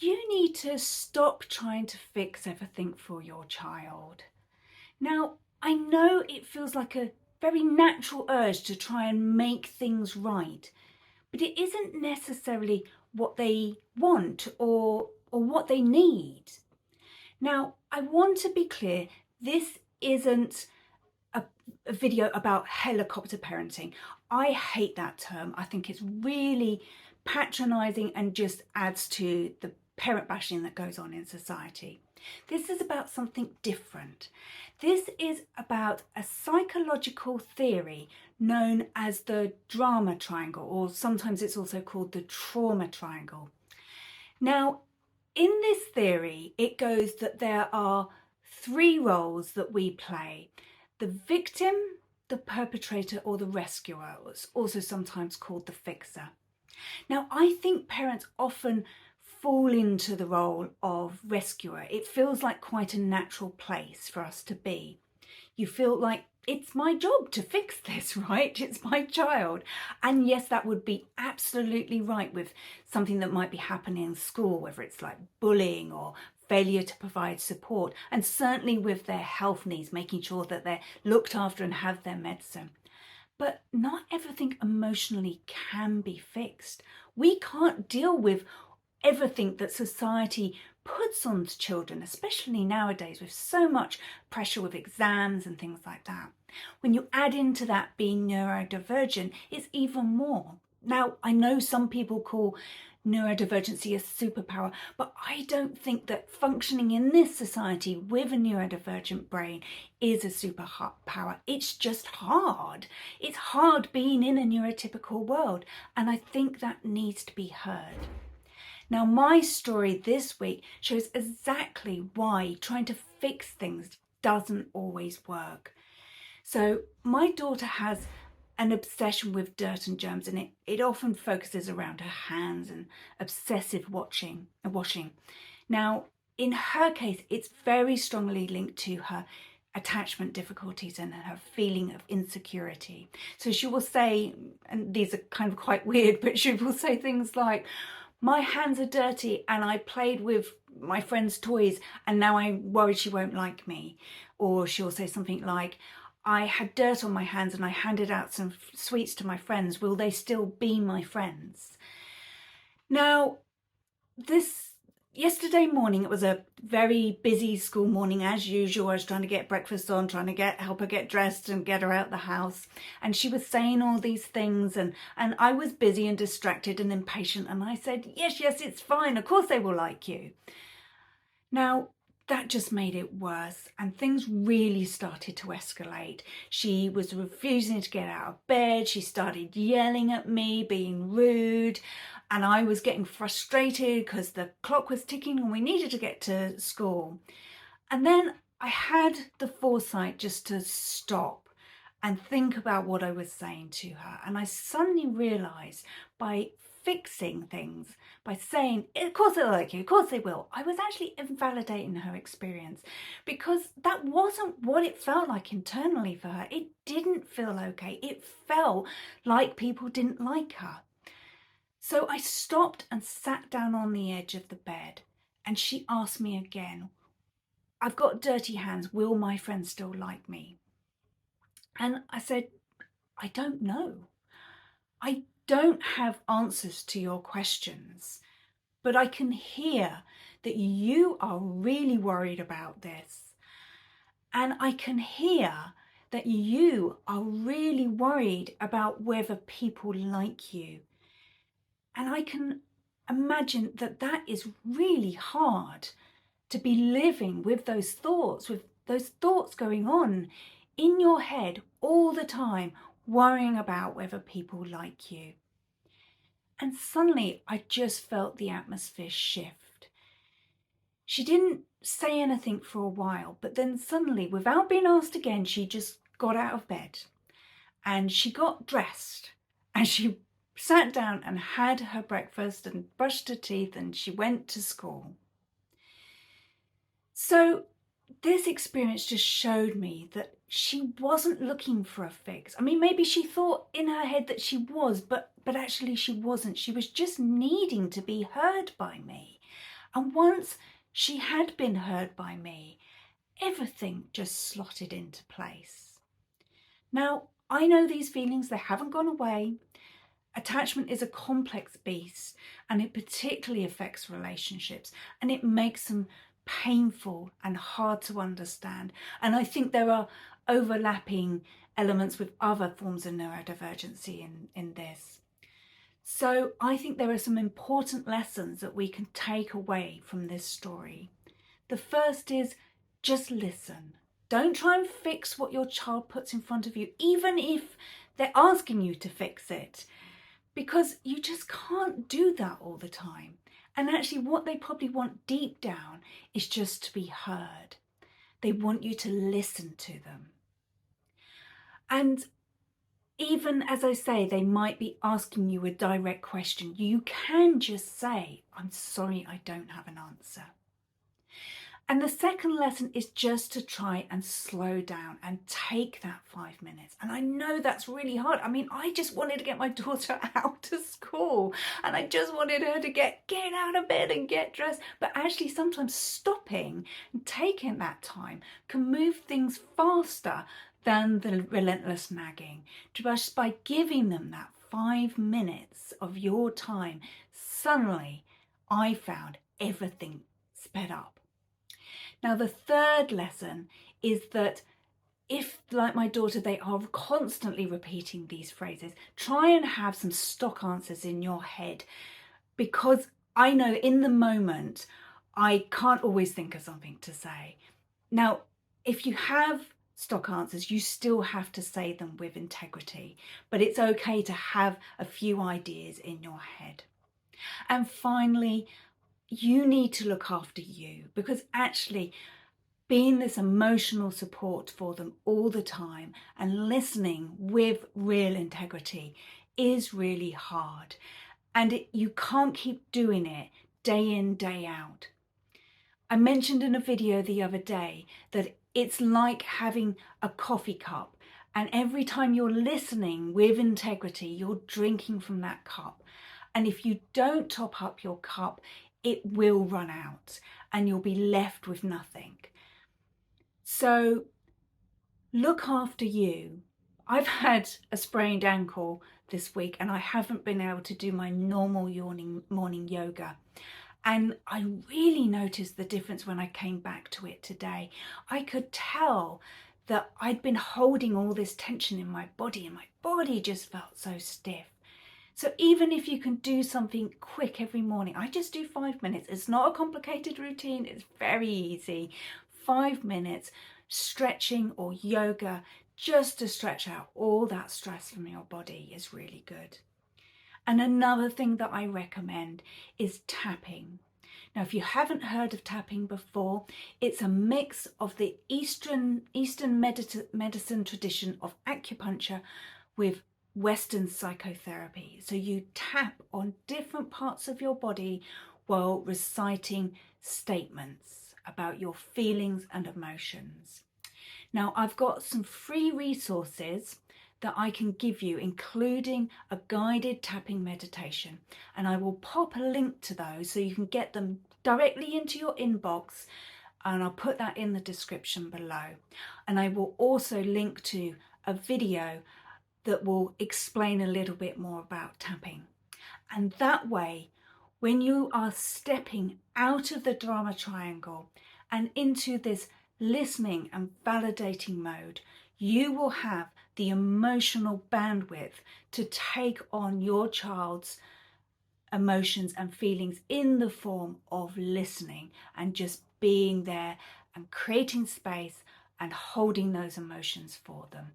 You need to stop trying to fix everything for your child. Now, I know it feels like a very natural urge to try and make things right, but it isn't necessarily what they want or what they need. Now, I want to be clear, this isn't a video about helicopter parenting. I hate that term. I think it's really patronizing and just adds to the parent bashing that goes on in society. This is about something different. This is about a psychological theory known as the drama triangle, or sometimes it's also called the trauma triangle. Now, in this theory, it goes that there are three roles that we play: the victim, the perpetrator, or the rescuer, also sometimes called the fixer. Now, I think parents often fall into the role of rescuer. It feels like quite a natural place for us to be. You feel like it's my job to fix this, right? It's my child. And yes, that would be absolutely right with something that might be happening in school, whether it's like bullying or failure to provide support, and certainly with their health needs, making sure that they're looked after and have their medicine. But not everything emotionally can be fixed. We can't deal with everything that society puts on children, especially nowadays with so much pressure with exams and things like that. When you add into that being neurodivergent, it's even more. Now, I know some people call neurodivergency a superpower, but I don't think that functioning in this society with a neurodivergent brain is a superpower. It's just hard. It's hard being in a neurotypical world, and I think that needs to be heard. Now, my story this week shows exactly why trying to fix things doesn't always work. So my daughter has an obsession with dirt and germs, and it often focuses around her hands and obsessive washing. Now, in her case, it's very strongly linked to her attachment difficulties and her feeling of insecurity. So she will say, and these are kind of quite weird, but she will say things like, "My hands are dirty and I played with my friend's toys and now I'm worried she won't like me." Or she'll say something like, "I had dirt on my hands and I handed out some sweets to my friends. Will they still be my friends?" Now, yesterday morning, it was a very busy school morning as usual. I was trying to get breakfast on, trying to help her get dressed and get her out the house. And she was saying all these things, and I was busy and distracted and impatient. And I said, yes, it's fine. Of course they will like you. Now, that just made it worse, and things really started to escalate. She was refusing to get out of bed. She started yelling at me, being rude, and I was getting frustrated because the clock was ticking and we needed to get to school. And then I had the foresight just to stop and think about what I was saying to her. And I suddenly realized by fixing things, by saying, "Of course they'll like you, of course they will," I was actually invalidating her experience, because that wasn't what it felt like internally for her. It didn't feel okay. It felt like people didn't like her. So I stopped and sat down on the edge of the bed, and she asked me again, "I've got dirty hands, will my friends still like me?" And I said, "I don't know. I don't have answers to your questions, but I can hear that you are really worried about this. And I can hear that you are really worried about whether people like you. And I can imagine that that is really hard, to be living with those thoughts going on in your head all the time, worrying about whether people like you." And suddenly I just felt the atmosphere shift. She didn't say anything for a while, but then suddenly, without being asked again, she just got out of bed and she got dressed and she sat down and had her breakfast and brushed her teeth, and she went to school. So this experience just showed me that she wasn't looking for a fix. I mean, maybe she thought in her head that she was, but actually she wasn't. She was just needing to be heard by me. And once she had been heard by me, everything just slotted into place. Now, I know these feelings, they haven't gone away. Attachment is a complex beast, and it particularly affects relationships, and it makes them painful and hard to understand. And I think there are overlapping elements with other forms of neurodivergency in this. So I think there are some important lessons that we can take away from this story. The first is just listen. Don't try and fix what your child puts in front of you, even if they're asking you to fix it, because you just can't do that all the time. And actually what they probably want deep down is just to be heard. They want you to listen to them. And even, as I say, they might be asking you a direct question. You can just say, I'm sorry, I don't have an answer. And the second lesson is just to try and slow down and take that 5 minutes. And I know that's really hard. I mean, I just wanted to get my daughter out to school, and I just wanted her to get out of bed and get dressed. But actually sometimes stopping and taking that time can move things faster than the relentless nagging. Just by giving them that 5 minutes of your time, suddenly I found everything sped up. Now, the third lesson is that if, like my daughter, they are constantly repeating these phrases, try and have some stock answers in your head, because I know in the moment, I can't always think of something to say. Now, if you have stock answers, you still have to say them with integrity, but it's okay to have a few ideas in your head. And finally, you need to look after you, because actually being this emotional support for them all the time and listening with real integrity is really hard. And you can't keep doing it day in, day out. I mentioned in a video the other day that it's like having a coffee cup, and every time you're listening with integrity, you're drinking from that cup. And if you don't top up your cup, it will run out and you'll be left with nothing. So look after you. I've had a sprained ankle this week and I haven't been able to do my normal morning yoga. And I really noticed the difference when I came back to it today. I could tell that I'd been holding all this tension in my body, and my body just felt so stiff. So even if you can do something quick every morning, I just do 5 minutes. It's not a complicated routine, it's very easy. 5 minutes stretching or yoga just to stretch out all that stress from your body is really good. And another thing that I recommend is tapping. Now, if you haven't heard of tapping before, it's a mix of the Eastern medicine tradition of acupuncture with Western psychotherapy. So you tap on different parts of your body while reciting statements about your feelings and emotions. Now, I've got some free resources that I can give you, including a guided tapping meditation, and I will pop a link to those so you can get them directly into your inbox, and I'll put that in the description below. And I will also link to a video that will explain a little bit more about tapping. And that way, when you are stepping out of the drama triangle and into this listening and validating mode, you will have the emotional bandwidth to take on your child's emotions and feelings in the form of listening and just being there and creating space and holding those emotions for them.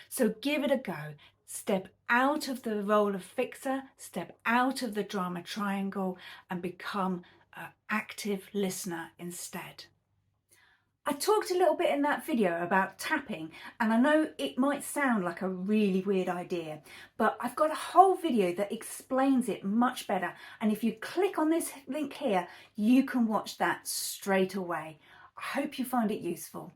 So give it a go. Step out of the role of fixer, step out of the drama triangle, and become an active listener instead. I talked a little bit in that video about tapping, and I know it might sound like a really weird idea, but I've got a whole video that explains it much better. And if you click on this link here, you can watch that straight away. I hope you find it useful.